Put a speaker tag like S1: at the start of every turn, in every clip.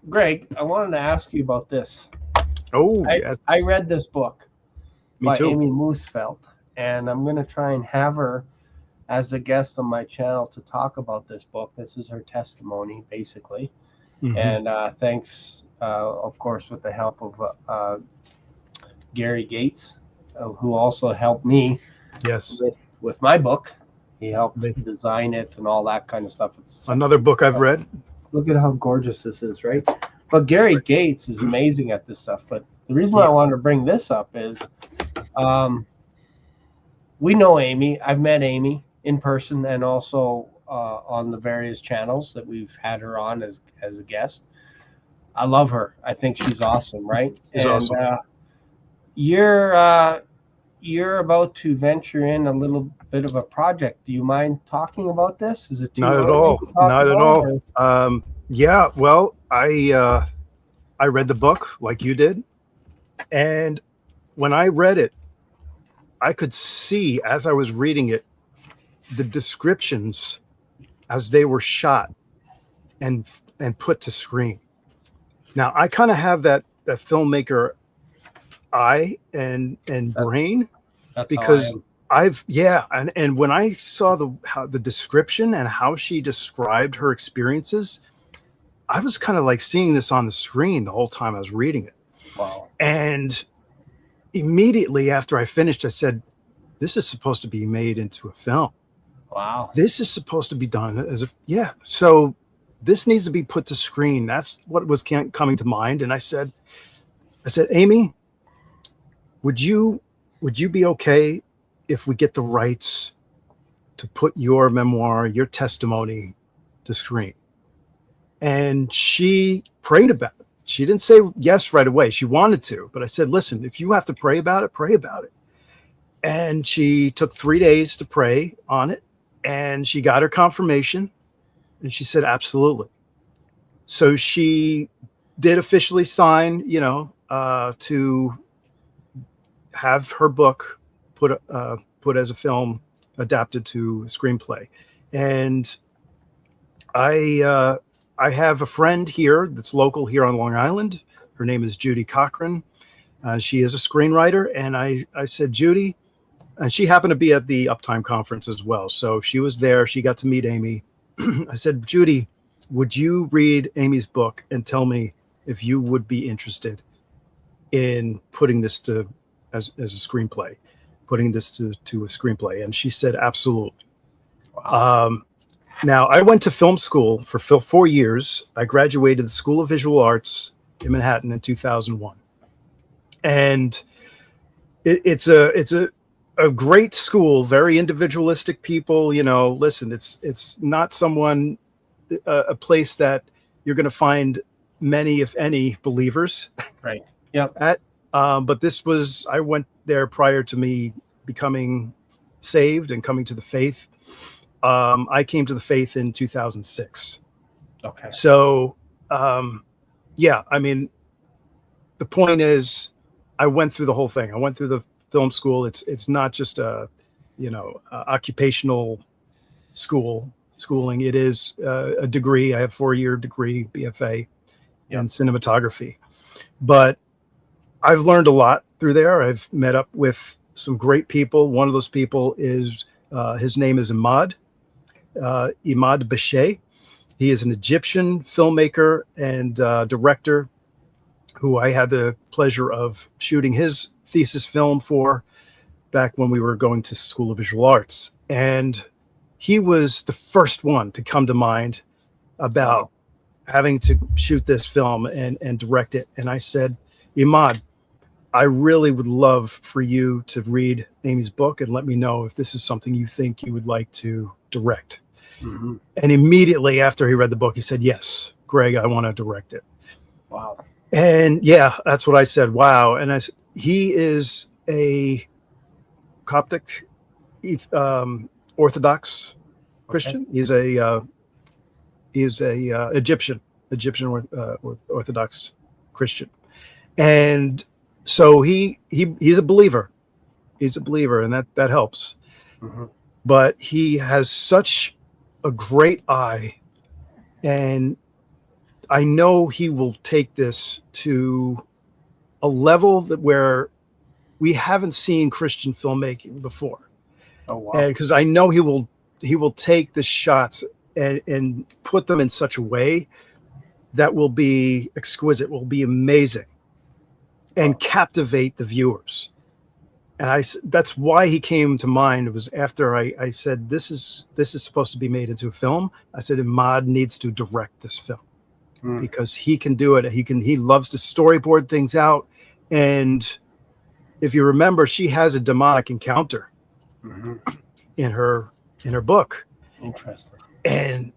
S1: Greg, I wanted to ask you about this.
S2: Oh,
S1: I,
S2: yes.
S1: I read this book
S2: Me
S1: by
S2: too.
S1: Amy Moosfeld, and I'm going to try and have her as a guest on my channel to talk about this book. This is her testimony, basically.
S2: Hmm.
S1: And thanks, of course, with the help of Gary Gates, who also helped me
S2: Yes.
S1: with my book. He helped
S2: They-
S1: design it and all that kind of stuff. It's
S2: Another book I've read.
S1: Look at how gorgeous this is, right?
S2: It's
S1: But Gary Gates is amazing at this stuff. But the reason why I
S2: yeah.
S1: wanted to bring this up is um, we know Amy. I've met Amy in person and also on the various channels that we've had her on as a guest. I love her. I think she's awesome, right?
S2: It's
S1: And
S2: awesome.
S1: you're you're about to venture in a little bit of a project. Do you mind talking about this? Is it too
S2: Not at
S1: early
S2: all.
S1: to talk
S2: Not at
S1: about?
S2: all.
S1: Or?
S2: Yeah. Well, I read the book like you did, and when I read it, I could see as I was reading it the descriptions as they were shot and put to screen. Now I kind of have that filmmaker eye and brain
S1: That's how I
S2: because
S1: am.
S2: and when I saw the description and how she described her experiences, I was kind of like seeing this on the screen the whole time I was reading it.
S1: Wow.
S2: And immediately after I finished, I said, this is supposed to be made into a film.
S1: Wow.
S2: This is supposed to be done as so this needs to be put to screen. That's what was coming to mind. And I said, Amy, would you be okay if we get the rights to put your memoir, your testimony to screen? And she prayed about it. She didn't say yes right away. She wanted to, but I said, listen, if you have to pray about it, pray about it. And she took 3 days to pray on it, and she got her confirmation, and she said, absolutely. So she did officially sign, to have her book put as a film, adapted to a screenplay. And I have a friend here that's local here on Long Island. Her name is Judy Cochran. She is a screenwriter. And I said, Judy, and she happened to be at the Uptime conference as well. So she was there. She got to meet Amy. I said, Judy, would you read Amy's book and tell me if you would be interested in putting this as a screenplay, putting this to a screenplay? And she said, absolutely.
S1: Wow.
S2: Now, I went to film school for 4 years. I graduated the School of Visual Arts in Manhattan in 2001. And it's a great school, very individualistic people. Listen, it's not a place that you're going to find many, if any, believers.
S1: Right. Yep.
S2: But I went there prior to me becoming saved and coming to the faith. I came to the faith in 2006.
S1: Okay.
S2: So, yeah, I mean, the point is, I went through the whole thing. I went through the film school. It's not just occupational schooling. It is a degree. I have 4-year degree, BFA, in cinematography. But I've learned a lot through there. I've met up with some great people. One of those people is his name is Imad Bashir. He is an Egyptian filmmaker and director who I had the pleasure of shooting his thesis film for back when we were going to School of Visual Arts. And he was the first one to come to mind about having to shoot this film and direct it. And I said, Imad, I really would love for you to read Amy's book and let me know if this is something you think you would like to direct.
S1: Mm-hmm.
S2: And immediately after he read the book, he said, yes, Greg, I want to direct it.
S1: Wow.
S2: And yeah, that's what I said. Wow. And he is a Coptic Orthodox Christian. He's a Egyptian Orthodox Christian. And so he's a believer. He's a believer, and that helps.
S1: Mm-hmm.
S2: But he has such a great eye and I know he will take this to a level that where we haven't seen Christian filmmaking before.
S1: Oh wow.
S2: And because I know he will take the shots and put them in such a way that will be exquisite, will be amazing, and captivate the viewers. And that's why he came to mind. It was after I said, this is supposed to be made into a film. I said, Ahmad needs to direct this film because he can do it. He loves to storyboard things out. And if you remember, she has a demonic encounter in her book.
S1: Interesting.
S2: And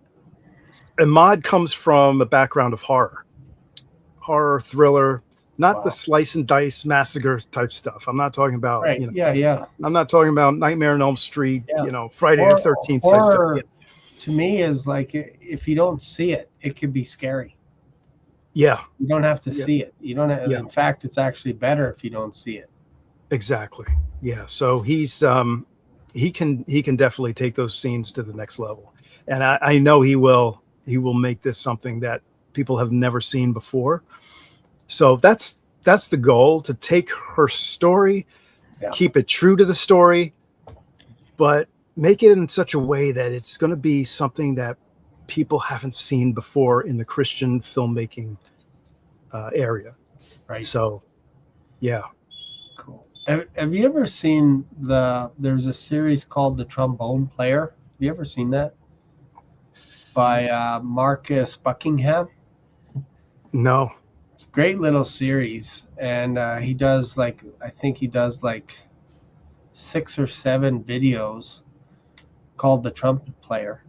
S2: Ahmad comes from a background of horror thriller, not the slice and dice massacre type stuff. I'm not talking about, I'm not talking about Nightmare on Elm Street, Friday the 13th.
S1: Horror to me is like, if you don't see it, it could be scary.
S2: Yeah.
S1: You don't have to see it. You don't have, in fact, it's actually better if you don't see it.
S2: Exactly. Yeah. So he's he can definitely take those scenes to the next level. And I know he will make this something that people have never seen before. So that's the goal, to take her story, keep it true to the story, but make it in such a way that it's going to be something that people haven't seen before in the Christian filmmaking area.
S1: Right.
S2: So, yeah.
S1: Cool. Have you ever seen there's a series called The Trombone Player? Have you ever seen that? By Marcus Buckingham?
S2: No.
S1: It's a great little series. And he does I think he does 6 or 7 videos called The Trumpet Player.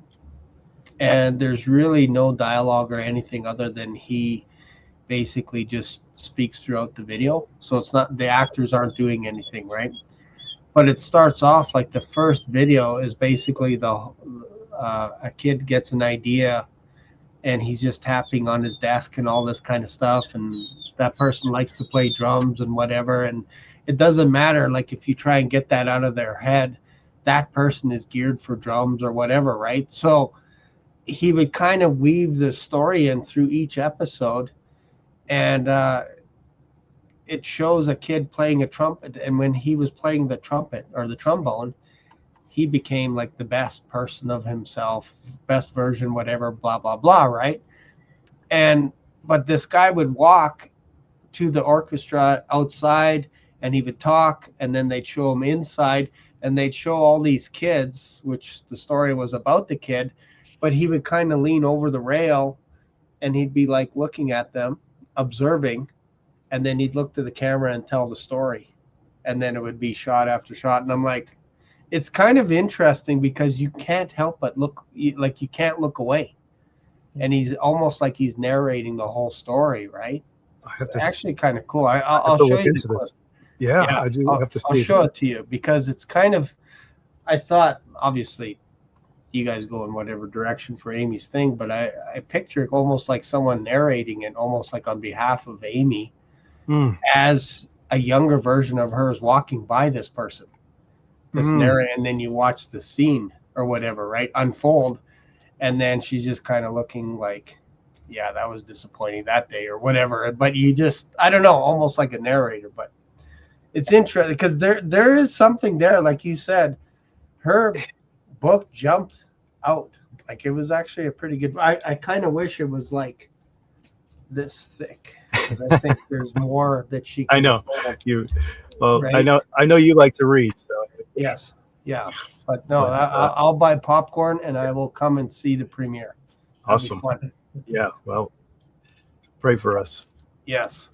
S1: And there's really no dialogue or anything other than he basically just speaks throughout the video. So it's not, the actors aren't doing anything, right? But it starts off like the first video is basically a kid gets an idea and he's just tapping on his desk and all this kind of stuff. And that person likes to play drums and whatever. And it doesn't matter. Like if you try and get that out of their head, that person is geared for drums or whatever, right? So he would kind of weave the story in through each episode, and it shows a kid playing a trumpet. And when he was playing the trumpet or the trombone, he became like the best person of himself, best version, whatever, blah, blah, blah, right? But this guy would walk to the orchestra outside and he would talk, and then they'd show him inside and they'd show all these kids, which the story was about the kid, but he would kind of lean over the rail and he'd be like looking at them, observing, and then he'd look to the camera and tell the story. And then it would be shot after shot. And I'm like, it's kind of interesting because you can't help but look, like you can't look away. And he's almost like he's narrating the whole story, right? It's actually kind of cool. I'll show you this.
S2: Yeah, I do have to see it.
S1: I'll show it to you because it's kind of, I thought, obviously, you guys go in whatever direction for Amy's thing, but I picture almost like someone narrating it, almost like on behalf of Amy, as a younger version of her is walking by this person. This narrating, and then you watch the scene or whatever, right, unfold, and then she's just kind of looking like, yeah, that was disappointing that day or whatever. But you just, I don't know, almost like a narrator. But it's interesting because there is something there, like you said. Her book jumped out. Like it was actually a pretty good. I kind of wish it was like this thick because I think there's more that she can.
S2: I know you. Well,
S1: right?
S2: I know you like to read. So.
S1: Yes. Yeah. But no, I'll buy popcorn and I will come and see the premiere.
S2: Awesome. Yeah. Well, pray for us.
S1: Yes.